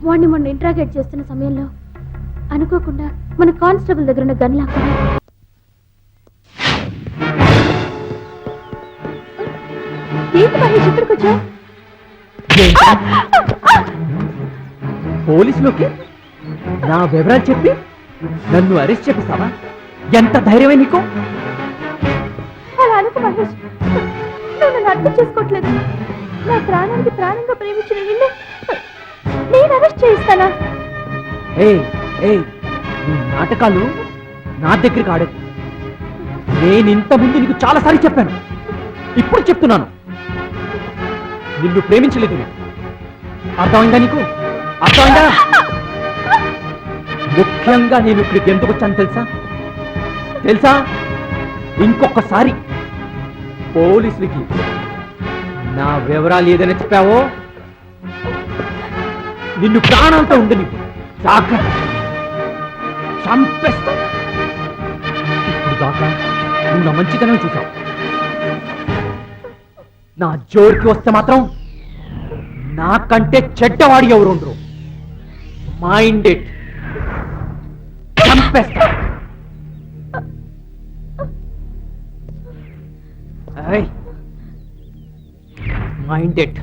వాడిని మొన్న ఇంట్రాగేట్ చేస్తున్న సమయంలో అనుకోకుండా మన కానిస్టేబుల్ దగ్గర ఉన్న గన్ లాక్కుని ఏంటి మహేష్ ఇక్కడికి వచ్చావు? పోలీసులోకి నా వివరాలు చెప్పి నన్ను అరెస్ట్ చేపిస్తావా? ఎంత ధైర్యమే నీకు? అలా అనుకు మహేష్, నువ్వు నన్ను అర్థం చేసుకోవట్లేదు. నా ప్రాణానికి ప్రాణంగా ప్రేమించిన నిన్ను నేను అరెస్ట్ చేయిస్తానా? ఏయ్ ఏయ్, నీ నాటకాలు నా దగ్గరికి ఆడదు. నేను ఇంత ముందు నీకు చాలాసార్లు చెప్పాను, ఇప్పుడు చెప్తున్నాను, నిన్ను ప్రేమించలేదు. అర్థమైందా నీకు? అర్థమైందా? ముఖ్యంగా నేను ఇక్కడికి ఎందుకు వచ్చాను తెలుసా? ఇంకొకసారి పోలీసులకి నా వివరాలు ఏదైనా చెప్పావో నిన్ను ప్రాణాలతో ఉండి నీకు జాగ్రత్త, చంపేస్తా. ఇప్పుడు దాకా నువ్వు నా మంచితనం చూసావు, నా జోరికి వస్తే మాత్రం నాకంటే చెడ్డవాడి ఎవరు ఉండరు. మైండ్ ఇట్, చంపేస్తా. Mind it,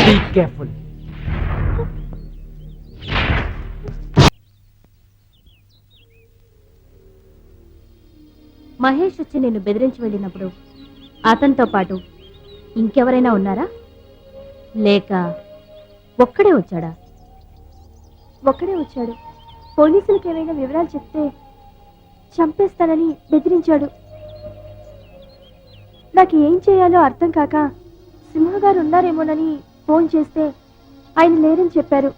be careful. Mahesh వచ్చి నేను బెదిరించి వెళ్ళినప్పుడు అతనితో పాటు ఇంకెవరైనా ఉన్నారా, లేక ఒక్కడే వచ్చాడా? ఒక్కడే వచ్చాడు. పోలీసులకు ఏమైనా వివరాలు చెప్తే చంపేస్తానని బెదిరించాడు. నాకు ఏం చేయాలో అర్థం కాక సింహ గారు ఉన్నారేమోనని ఫోన్ చేస్తే ఆయన లేరని చెప్పారు.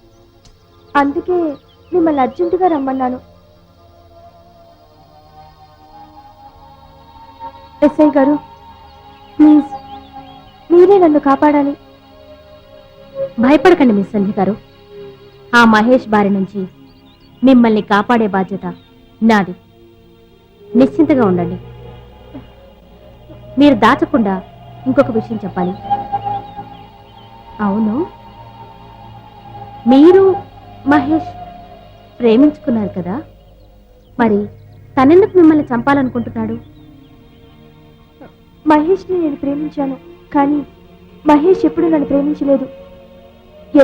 అందుకే మిమ్మల్ని అర్జెంటుగా రమ్మన్నాను. ఎస్ఐ గారు, ప్లీజ్ మీరే నన్ను కాపాడాలి. భయపడకండి మిస్ సంధ్య గారు, ఆ మహేష్ బారి నుంచి మిమ్మల్ని కాపాడే బాధ్యత నాది. నిశ్చింతగా ఉండండి. మీరు దాచకుండా ఇంకొక విషయం చెప్పాలి. అవును, మీరు మహేష్ ప్రేమించుకున్నారు కదా, మరి తనెందుకు మిమ్మల్ని చంపాలనుకుంటున్నాడు? మహేష్ని నేను ప్రేమించాను, కానీ మహేష్ ఎప్పుడూ నన్ను ప్రేమించలేదు.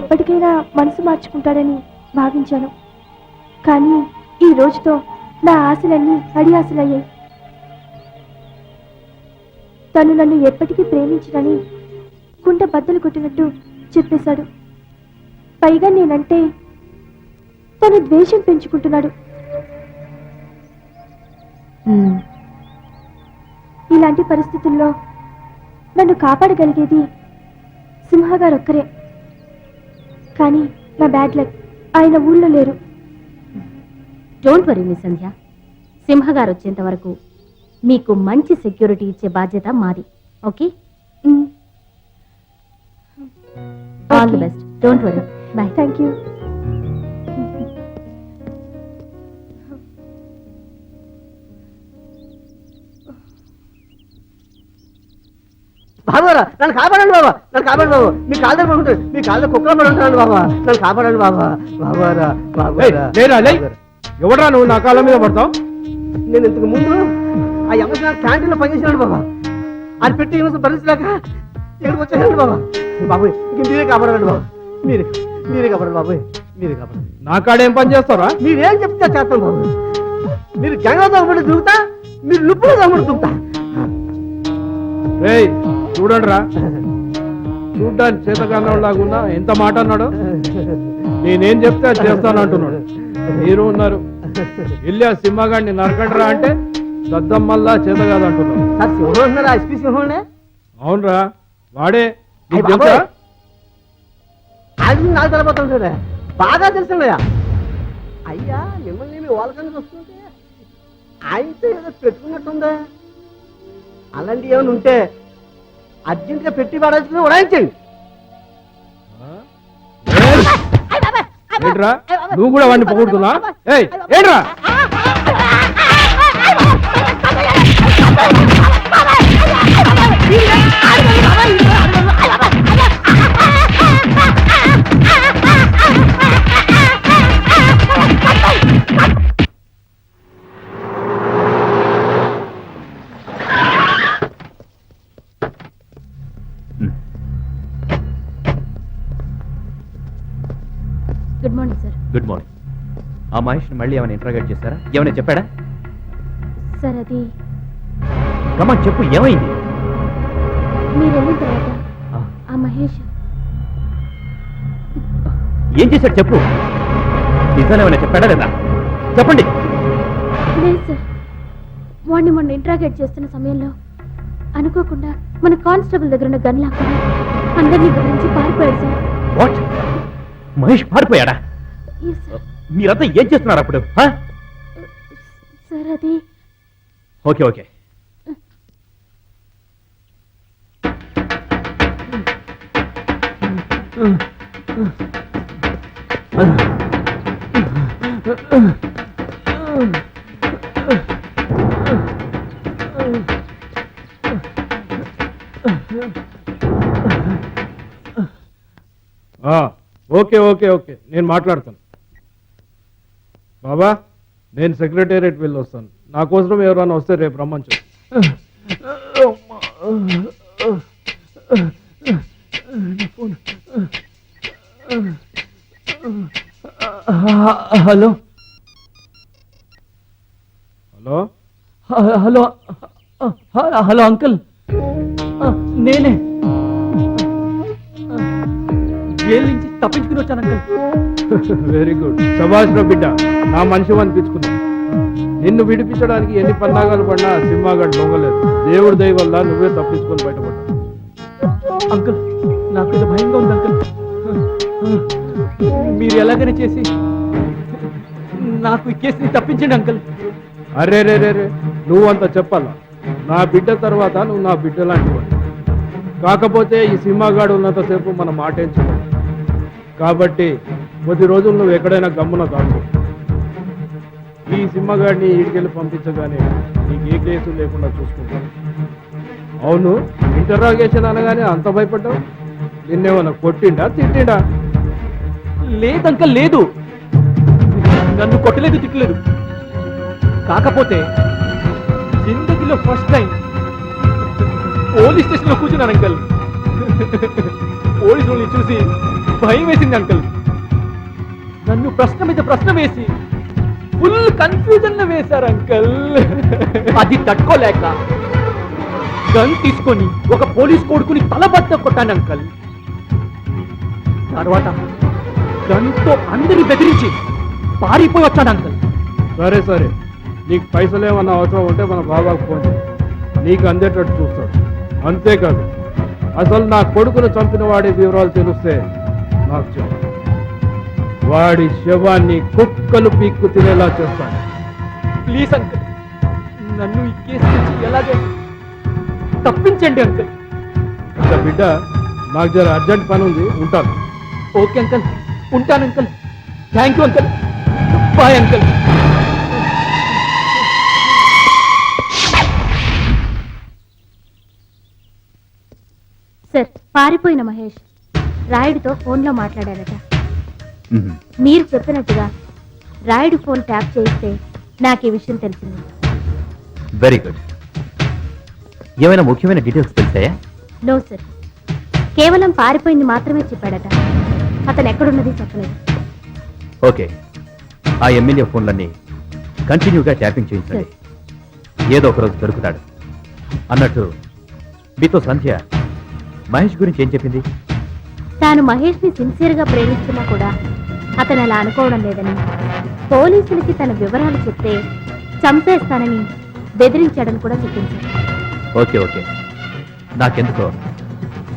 ఎప్పటికైనా మనసు మార్చుకుంటాడని భావించాను. కానీ ఈ రోజుతో నా ఆశలన్నీ అడి ఆశలయ్యాయి. తను నన్ను ఎప్పటికీ ప్రేమించనని కుండ బద్దలు కొట్టినట్టు చెప్పేశాడు. పైగా నేనంటే తను ద్వేషం పెంచుకుంటున్నాడు. ఇలాంటి పరిస్థితుల్లో నన్ను కాపాడగలిగేది సింహగారు ఒక్కరే. కానీ నా బ్యాడ్ లక్, ఆయన ఊళ్ళో లేరు. డోంట్ వరీ మిస్ సంధ్య, సింహగారు వచ్చేంత వరకు మీకు మంచి సెక్యూరిటీ ఇచ్చే బాధ్యత మాది. Okay, all the best. Don't worry. Bye. Thank you. బాబా నన్ను కాపాడండి బాబా, నన్ను కాపాడు బాబు. మీ కాళ్ళ పడుతుంది, మీ కాళ్ళ కుక్కలు పడి ఉంటాను బాబా, నన్ను కాపాడండి బాబా. బాబారా ఎవడరా నువ్వు నా కాళ్ళ మీద పడతావు? నేను ఇంతకు ముందు ఆ యమసిన క్యాంటీన్ లో పనిచేసినాడు బాబా. అది పెట్టి ఏమో భరించలేక ఇక్కడికి వచ్చేసాడు బాబా. బాబు ఇంక మీరే కాపాడండి బాబు, మీరే కాపాడండి బాబు, మీరే కాపాడండి. నా కాడ ఏం పని చేస్తారా? మీరేం చెప్తే చేస్తాం బాబు. మీరు గంగా దొంగబడి దూకుతా, మీరు లుప్పులో దొంగబడి దూకుతా. చూడండి రా, చూడ్డానికి చేతకాలంలాగున్నా ఎంత మాట అన్నాడు. నేనేం చెప్తే అది చేస్తాను అంటున్నాడు. మీరు ఉన్నారు, వెళ్ళి ఆ సింహగాడిని నరకండిరా అంటే దద్దమ్మల్లా చేత కాదంటున్నాడు. అవునరా, వాడే. అది నాకు తెలబోతుంటాడే, బాగా తెలుసున్నాయా అయ్యా. మిమ్మల్ని మీ వాళ్ళకని చూస్తుంటే ఆయనతో ఏదో పెట్టుకున్నట్టుందా. అలాంటి ఏమైనా ఉంటే అర్జెంట్గా పెట్టి పడాల్సింది ఉడాయించండి. ఏంట్రా నువ్వు కూడా వాడిని పొగుడుతున్నా? ఏంట్రా good morning sir. Good morning. ఆ మహేష్ని మళ్ళీ ఏమైనా ఇంట్రాగేట్ చేశారా? ఏమైనా చెప్పాడా? సార్ అది కమాన్ చెప్పు, ఏమైంది? మీరు వెళ్ళిన తర్వాత ఆ మహేష్ ఏం చేశాడు చెప్పు. నిజాలు ఏమైనా చెప్పాడా లేదా? చెప్పండి. లేదు సార్, వాడిని మొన్న ఇంట్రాగేట్ చేస్తున్న సమయంలో అనుకోకుండా మన కానిస్టేబుల్ దగ్గర ఉన్న గన్ లాక్కుని అందరినీ గురించి పారిపోయాడు సార్. వాట్? మహేష్ పారిపోయాడా? Yes, sir. మీరంతా ఏం చేస్తున్నారు అప్పుడు? సార్ అది okay okay. Okay okay okay, నేను మాట్లాడతాను. బాబా, నేను సెక్రటేరియట్ వెళ్ళి వస్తాను. నా కోసం ఎవరైనా వస్తే రేపు రమ్మని చెప్పు. Hello hello hello hello uncle, నేనే జైలు నుంచి తప్పించుకుని వచ్చాను అంకుల్. వెరీ గుడ్, శభాష్ రా బిడ్డ, నా మనిషి అనిపించుకున్నా. నిన్ను విడిపించడానికి ఎన్ని పన్నాగాలు పడినా సింహాగడ్ లొంగలేదు. దేవుడి దయ వల్ల నువ్వే తప్పించుకొని బయటపడ్డా. అంకుల్, నాకు ఇది భయంగా ఉంది అంకుల్. మీరు ఎలాగైనా చేసి నాకు ఈ కేసుని తప్పించండి అంకుల్. అరే రే రే రే, నువ్వు అంత చెప్పాలా? నా బిడ్డ తర్వాత నువ్వు నా బిడ్డ లాంటి వాడు. కాకపోతే ఈ సింహాగాడు ఉన్నంతసేపు మనం మాటేంచుకోవాలి. కాబట్టి కొద్ది రోజులు నువ్వు ఎక్కడైనా గమ్మున దాకు. ఈ సింహగాడిని ఈడికెళ్ళి పంపించగానే నీకు ఏ కేసు లేకుండా చూసుకుంటాను. అవును, ఇంటరాగేషన్ అనగానే అంత భయపడ్డావు? నిన్నేమన్నా కొట్టిండా తిట్టిండా? లేదు అంకుల్, లేదు. నన్ను కొట్టలేదు, తిట్టలేదు. కాకపోతే జిందగీలో ఫస్ట్ టైం పోలీస్ స్టేషన్ లో కూర్చున్నాను అంకల్. పోలీసు వాళ్ళని చూసి భయం వేసింది అంకల్. నన్ను ప్రశ్న మీద ప్రశ్న వేసి ఫుల్ కన్ఫ్యూజన్ లో వేశారు అంకల్. అది తట్టుకోలేక గన్ తీసుకొని ఒక పోలీస్ కొడుకుని తలబద్ద కొట్టాను అంకల్. తర్వాత గన్తో అందరి బెదిరించి పారిపోయి వచ్చాను అంకల్. సరే సరే, నీకు పైసలు ఏమన్నా అవసరం ఉంటే మన బాబాకు ఫోన్ చేయి, నీకు అందేటట్టు చూస్తాడు. అంతేకాదు, అసలు నా కొడుకును చంపిన వాడి వివరాలు తెలిస్తే నాకు చెప్పు. వాడి శవాన్ని కుక్కలు పీక్కు తినేలా చేస్తాను. ప్లీజ్ అంకల్, నన్ను ఈ కేసు నుంచి ఎలాగే తప్పించండి అంకల్. ఇంకా బిడ్డ, నాకు జర అర్జెంట్ పని ఉంది, ఉంటాను. ఓకే అంకల్, ఉంటాను uncle. Thank you uncle. Bye uncle. Sir, పారిపోయిన మహేష్ రాయుడితో ఫోన్లో మాట్లాడారట. మీరు చెప్పినట్టుగా రాయుడు ఫోన్ ట్యాప్ చేయిస్తే నాకు ఈ విషయం తెలిసింది. Very good. ఏమైనా ముఖ్యమైన డీటెయిల్స్ తెలిసాయా? నో సార్, కేవలం పారిపోయింది మాత్రమే చెప్పాడట. అతను ఎక్కడున్నది చెప్పలేదు. ఓకే, ఆ ఎమ్మెల్యే ఫోన్లన్నీ కంటిన్యూగా ట్యాపింగ్ చేయించండి. ఏదో ఒక రోజు దొరుకుతాడు. అన్నట్టు మీతో సంధ్య మహేష్ గురించి ఏం చెప్పింది? తాను మహేష్ ని సిన్సియర్ గా ప్రేమిస్తున్నా కూడా అతను అలా అనుకోవడం లేదని, పోలీసులకి తన వివరాలు చెప్తే చంపేస్తానని బెదిరించాడని కూడా చెప్పింది. ఓకే ఓకే, నాకెందుకో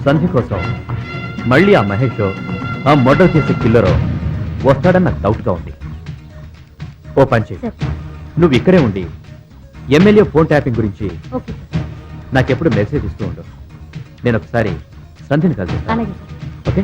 సంధ్య కోసం మళ్ళీ ఆ మహేష్ ఆ మర్డర్ చేసే కిల్లరో వస్తాడని నాకు డౌట్గా ఉంది. ఓ పంచి, సార్. నువ్వు ఇక్కడే ఉండి ఎమ్మెల్యే ఫోన్ ట్యాపింగ్ గురించి ఓకే నాకెప్పుడు మెసేజ్ ఇస్తూ ఉండు. నేను ఒకసారి సంధ్యని కలిసి అలాగే. ఓకే.